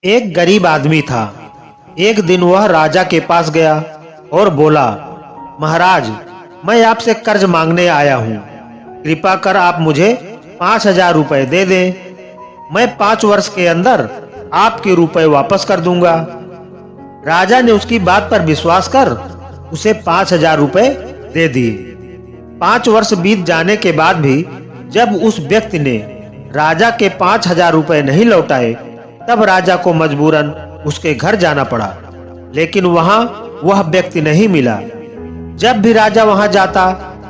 एक गरीब आदमी था। एक दिन वह राजा के पास गया और बोला, महाराज, मैं आपसे कर्ज मांगने आया हूँ। कृपा कर आप मुझे 5,000 रुपए दे दें। मैं 5 वर्ष के अंदर आपके रुपए वापस कर दूंगा। राजा ने उसकी बात पर विश्वास कर उसे 5,000 रुपए दे दिए। 5 वर्ष बीत जाने के बाद भी जब उस व्यक्ति ने राजा के 5,000 रुपए नहीं लौटाए, तब राजा को मजबूरन उसके घर जाना पड़ा, लेकिन वहां वह व्यक्ति नहीं मिला। जब भी राजा वहां जाता,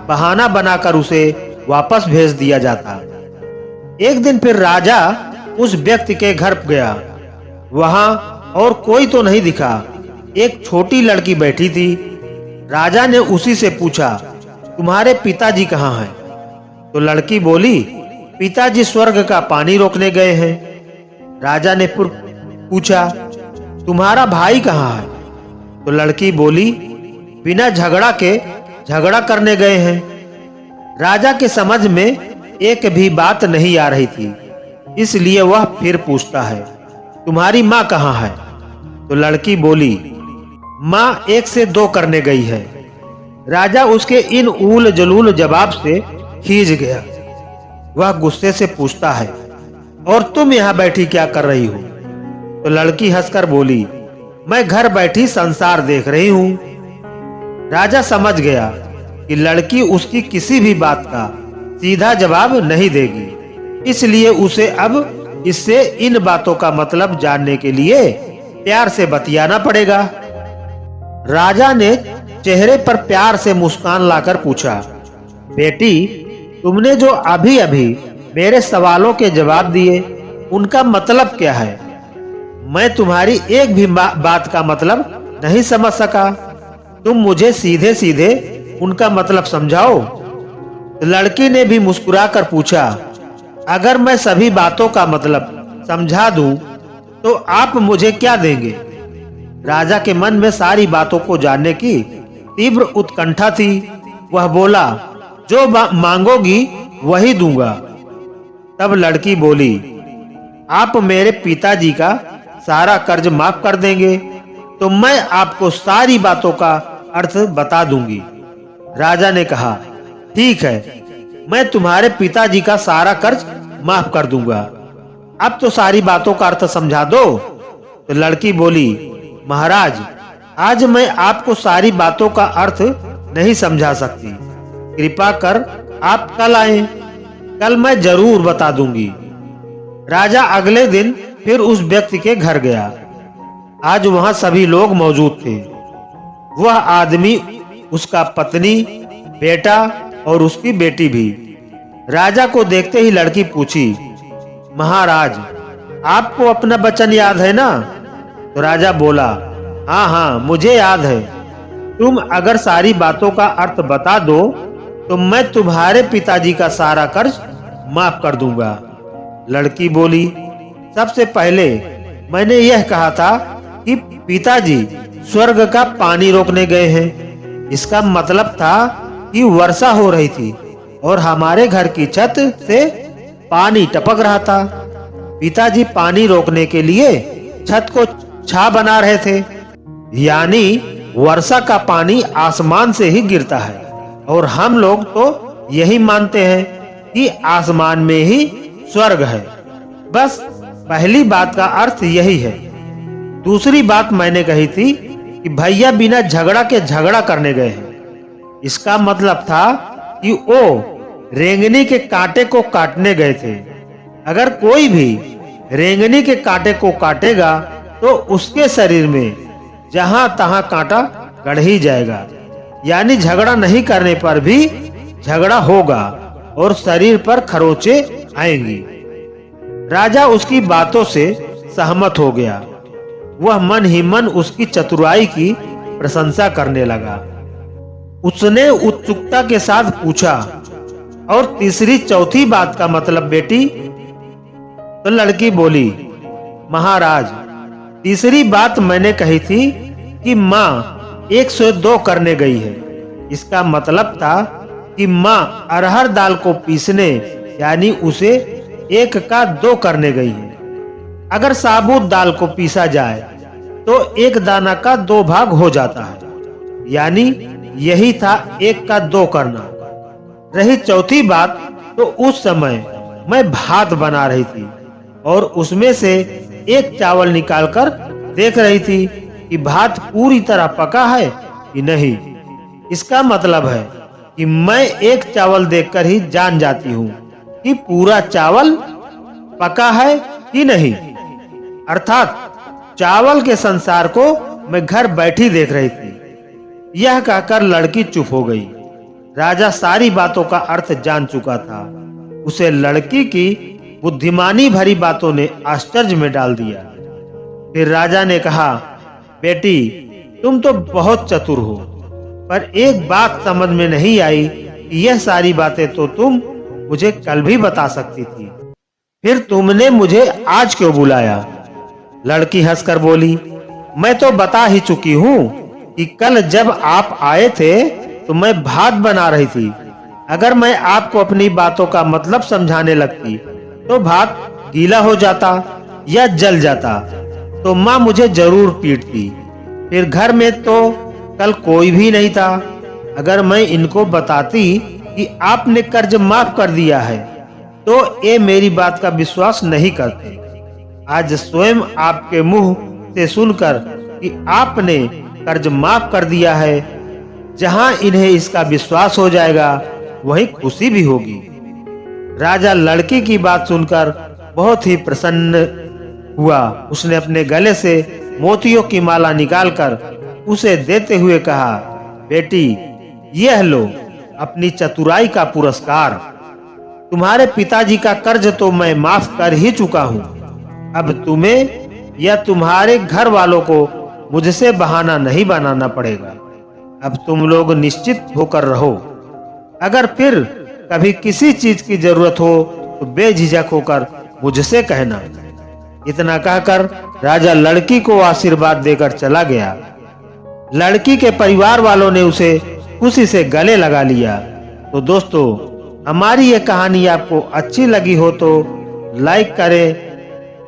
बहाना बनाकर उसे वापस भेज दिया जाता। एक दिन फिर राजा उस व्यक्ति के घर गया। वहां और कोई तो नहीं दिखा। एक छोटी लड़की बैठी थी। राजा ने उसी से पूछा, तुम्हारे पिताजी कहाँ हैं? तो लड़की बोली, पिताजी स्वर्ग का पानी रोकने गए हैं। राजा ने फिर पूछा, तुम्हारा भाई कहाँ है? तो लड़की बोली, बिना झगड़ा के झगड़ा करने गए हैं। राजा के समझ में एक भी बात नहीं आ रही थी, इसलिए वह फिर पूछता है, तुम्हारी माँ कहाँ है? तो लड़की बोली, माँ 1 से 2 करने गई है। राजा उसके इन ऊल जलूल जवाब से खींच गया। वह गुस्से से पूछता है, और तुम यहाँ बैठी क्या कर रही हो? तो लड़की हंसकर बोली, मैं घर बैठी संसार देख रही हूँ। राजा समझ गया कि लड़की उसकी किसी भी बात का सीधा जवाब नहीं देगी, इसलिए उसे अब इससे इन बातों का मतलब जानने के लिए प्यार से बतियाना पड़ेगा। राजा ने चेहरे पर प्यार से मुस्कान लाकर पूछा, बेटी, तुमने जो अभी अभी मेरे सवालों के जवाब दिए, उनका मतलब क्या है? मैं तुम्हारी एक भी बात का मतलब नहीं समझ सका। तुम मुझे सीधे सीधे उनका मतलब समझाओ। लड़की ने भी मुस्कुराकर पूछा, अगर मैं सभी बातों का मतलब समझा दूं, तो आप मुझे क्या देंगे? राजा के मन में सारी बातों को जानने की तीव्र उत्कंठा थी। वह बोला, जो मांगोगी वही दूंगा। तब लड़की बोली, आप मेरे पिताजी का सारा कर्ज माफ कर देंगे तो मैं आपको सारी बातों का अर्थ बता दूंगी। राजा ने कहा, ठीक है, मैं तुम्हारे पिताजी का सारा कर्ज माफ कर दूंगा। अब तो सारी बातों का अर्थ समझा दो। तो लड़की बोली, महाराज, आज मैं आपको सारी बातों का अर्थ नहीं समझा सकती। कृपा कर आप कल आएं, कल मैं जरूर बता दूंगी। राजा अगले दिन फिर उस व्यक्ति के घर गया। आज वहां सभी लोग मौजूद थे। वह आदमी, उसका पत्नी, बेटा और उसकी बेटी भी। राजा को देखते ही लड़की पूछी, महाराज, आपको अपना वचन याद है ना? तो राजा बोला, हाँ हाँ, मुझे याद है। तुम अगर सारी बातों का अर्थ बता दो तो मैं तुम्हारे पिताजी का सारा कर्ज माफ कर दूंगा। लड़की बोली, सबसे पहले मैंने यह कहा था कि पिताजी स्वर्ग का पानी रोकने गए हैं। इसका मतलब था कि वर्षा हो रही थी और हमारे घर की छत से पानी टपक रहा था। पिताजी पानी रोकने के लिए छत को छा बना रहे थे, यानी वर्षा का पानी आसमान से ही गिरता है, और हम लोग तो यही मानते हैं कि आसमान में ही स्वर्ग है। बस पहली बात का अर्थ यही है। दूसरी बात मैंने कही थी कि भैया बिना झगड़ा के झगड़ा करने गए हैं। इसका मतलब था कि वो रेंगनी के कांटे को काटने गए थे। अगर कोई भी रेंगनी के कांटे को काटेगा तो उसके शरीर में जहां तहां कांटा गड़ ही जाएगा, यानी झगड़ा नहीं करने पर भी झगड़ा होगा और शरीर पर खरोंचे आएंगी। राजा उसकी बातों से सहमत हो गया। वह मन ही मन उसकी चतुराई की प्रशंसा करने लगा। उसने उत्सुकता के साथ पूछा, और तीसरी चौथी बात का मतलब बेटी? तो लड़की बोली, महाराज, तीसरी बात मैंने कही थी कि माँ 1 से 2 करने गई है। इसका मतलब था कि माँ अरहर दाल को पीसने, यानी उसे 1 का 2 करने गई है। अगर साबुत दाल को पीसा जाए तो एक दाना का 2 भाग हो जाता है, यानी यही था 1 का 2 करना। रही चौथी बात, तो उस समय मैं भात बना रही थी और उसमें से एक चावल निकालकर देख रही थी कि भात पूरी तरह पका है कि नहीं। इसका मतलब है कि मैं एक चावल देखकर ही जान जाती हूँ कि पूरा चावल पका है कि नहीं। अर्थात चावल के संसार को मैं घर बैठी देख रही थी। यह कहकर लड़की चुप हो गई। राजा सारी बातों का अर्थ जान चुका था। उसे लड़की की बुद्धिमानी भरी बातों ने आश्चर्य में डाल दिया। फिर राजा ने कहा, बेटी, तुम तो बहुत चतुर हो, पर एक बात समझ में नहीं आई कि यह सारी बातें तो तुम मुझे कल भी बता सकती थी, फिर तुमने मुझे आज क्यों बुलाया? लड़की हंसकर बोली, मैं तो बता ही चुकी हूँ कि कल जब आप आए थे तो मैं भात बना रही थी। अगर मैं आपको अपनी बातों का मतलब समझाने लगती तो भात गीला हो जाता या जल जाता, तो माँ मुझे जरूर पीटती। फिर घर में तो कल कोई भी नहीं था। अगर मैं इनको बताती कि आपने कर्ज माफ कर दिया है तो ये मेरी बात का विश्वास नहीं करते। आज स्वयं आपके मुंह से सुनकर कि आपने कर्ज माफ कर दिया है, जहां इन्हें इसका विश्वास हो जाएगा वहीं खुशी भी होगी। राजा लड़की की बात सुनकर बहुत ही प्रसन्न हुआ। उसने अपने गले से मोतियों की माला निकालकर उसे देते हुए कहा, बेटी, यह लो अपनी चतुराई का पुरस्कार। तुम्हारे पिताजी का कर्ज तो मैं माफ कर ही चुका हूँ। अब तुम्हें या तुम्हारे घर वालों को मुझसे बहाना नहीं बनाना पड़ेगा। अब तुम लोग निश्चित होकर रहो। अगर फिर कभी किसी चीज की जरूरत हो तो बेझिझक होकर मुझसे कहना। इतना कहकर राजा लड़की को आशीर्वाद देकर चला गया। लड़की के परिवार वालों ने उसे खुशी से गले लगा लिया। तो दोस्तों, हमारी ये कहानी आपको अच्छी लगी हो तो लाइक करें,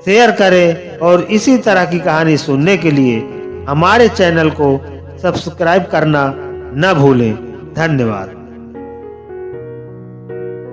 शेयर करें और इसी तरह की कहानी सुनने के लिए हमारे चैनल को सब्सक्राइब करना न भूलें। धन्यवाद।